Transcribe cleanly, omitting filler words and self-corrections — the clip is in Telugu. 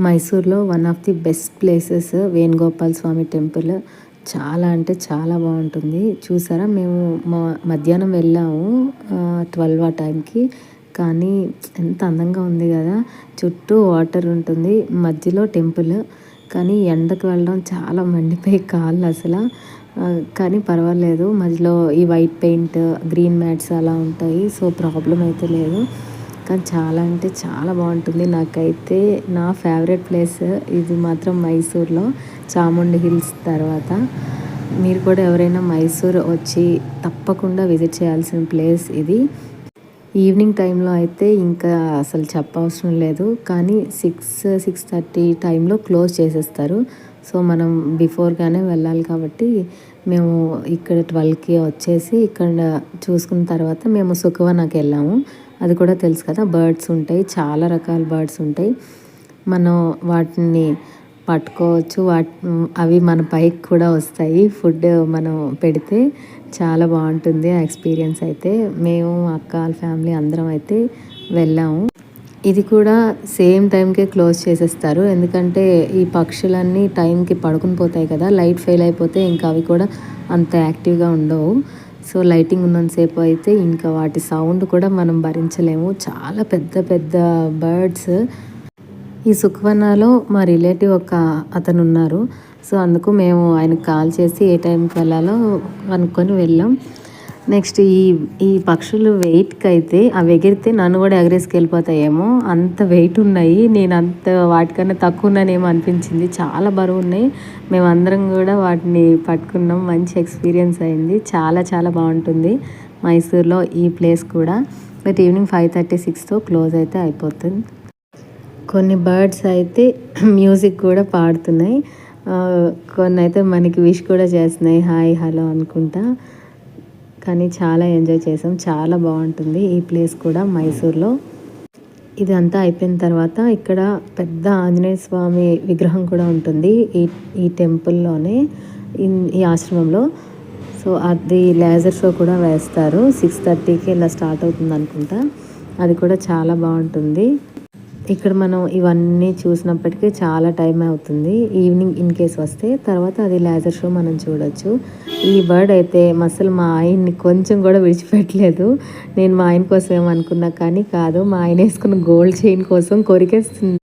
మైసూర్లో one of the best places Venugopal Swamy temple. చాలా అంటే చాలా బాగుంటుంది. చూసారా, మేము మధ్యాహ్నం వెళ్ళాము 12 ఆ టైంకి. కానీ ఎంత అందంగా ఉంది కదా, చుట్టూ వాటర్ ఉంటుంది, మధ్యలో టెంపుల్. కానీ ఎండకు వెళ్ళడం చాలా మండిపోయి కాళ్ళు అసలు. కానీ పర్వాలేదు, మధ్యలో ఈ వైట్ పెయింట్, గ్రీన్ మ్యాట్స్ అలా ఉంటాయి, సో ప్రాబ్లం అయితే లేదు. కానీ చాలా అంటే చాలా బాగుంటుంది. నాకైతే నా ఫేవరెట్ ప్లేస్ ఇది మాత్రం మైసూర్లో చాముండి హిల్స్ తర్వాత. మీరు కూడా ఎవరైనా మైసూర్ వచ్చి తప్పకుండా విజిట్ చేయాల్సిన ప్లేస్ ఇది. ఈవినింగ్ టైంలో అయితే ఇంకా అసలు చెప్పవసరం లేదు. కానీ 6-6:30 టైంలో క్లోజ్ చేసేస్తారు. సో మనం బిఫోర్గానే వెళ్ళాలి కాబట్టి మేము ఇక్కడ 12కి వచ్చేసి ఇక్కడ చూసుకున్న తర్వాత మేము సుఖవనాకి వెళ్ళాము. అది కూడా తెలుసు కదా, బర్డ్స్ ఉంటాయి, చాలా రకాల బర్డ్స్ ఉంటాయి. మనం వాటిని పట్టుకోవచ్చు, అవి మన పైకి కూడా వస్తాయి. ఫుడ్ మనం పెడితే చాలా బాగుంటుంది ఆ ఎక్స్పీరియన్స్ అయితే. మేము అక్క వాళ్ళ ఫ్యామిలీ అందరం అయితే వెళ్ళాము. ఇది కూడా సేమ్ టైంకే క్లోజ్ చేసేస్తారు, ఎందుకంటే ఈ పక్షులన్నీ టైంకి పడుకుని పోతాయి కదా, లైట్ ఫెయిల్ అయిపోతే ఇంకా అవి కూడా అంత యాక్టివ్గా ఉండవు. సో లైటింగ్ ఉన్నంతసేపు అయితే ఇంకా వాటి సౌండ్ కూడా మనం భరించలేము. చాలా పెద్ద పెద్ద బర్డ్స్. ఈ సుఖవనాలో మా రిలేటివ్ అతను ఉన్నారు. సో అందుకు మేము ఆయనకు కాల్ చేసి ఏ టైంకి వెళ్ళాలో అనుకొని వెళ్ళాం. నెక్స్ట్ ఈ పక్షులు వెయిట్కి అయితే అవి ఎగిరితే నన్ను కూడా ఎగరేసుకెళ్ళిపోతాయేమో, అంత వెయిట్ ఉన్నాయి. నేను అంత వాటికన్నా తక్కువ ఉన్నానేమో అనిపించింది, చాలా బరువు ఉన్నాయి. మేమందరం కూడా వాటిని పట్టుకున్నాం. మంచి ఎక్స్పీరియన్స్ అయింది. చాలా చాలా బాగుంటుంది మైసూర్లో ఈ ప్లేస్ కూడా. బట్ ఈవినింగ్ 5:30-6తో క్లోజ్ అయితే అయిపోతుంది. కొన్ని బర్డ్స్ అయితే మ్యూజిక్ కూడా పాడుతున్నాయి, కొన్ని అయితే మనకి విష్ కూడా చేస్తున్నాయి, హాయ్ హలో అనుకుంటా. కానీ చాలా ఎంజాయ్ చేసాం. చాలా బాగుంటుంది ఈ ప్లేస్ కూడా మైసూర్లో. ఇదంతా అయిపోయిన తర్వాత ఇక్కడ పెద్ద ఆంజనేయ స్వామి విగ్రహం కూడా ఉంటుంది ఈ టెంపుల్లోనే, ఈ ఆశ్రమంలో. సో అది లేజర్ షో కూడా వేస్తారు. 6:30కి ఇలా స్టార్ట్ అవుతుంది అనుకుంటా. అది కూడా చాలా బాగుంటుంది. ఇక్కడ మనం ఇవన్నీ చూసినప్పటికీ చాలా టైం అవుతుంది. ఈవినింగ్ ఇన్ కేస్ వస్తే తర్వాత అది లేజర్ షో మనం చూడొచ్చు. ఈ బర్డ్ అయితే అసలు మా ఆయన్ని కొంచెం కూడా విడిచిపెట్టలేదు. నేను మా ఆయన కోసం ఏమనుకున్నా కానీ కాదు, మా ఆయన వేసుకున్న గోల్డ్ చైన్ కోసం కొరికేస్తుంది.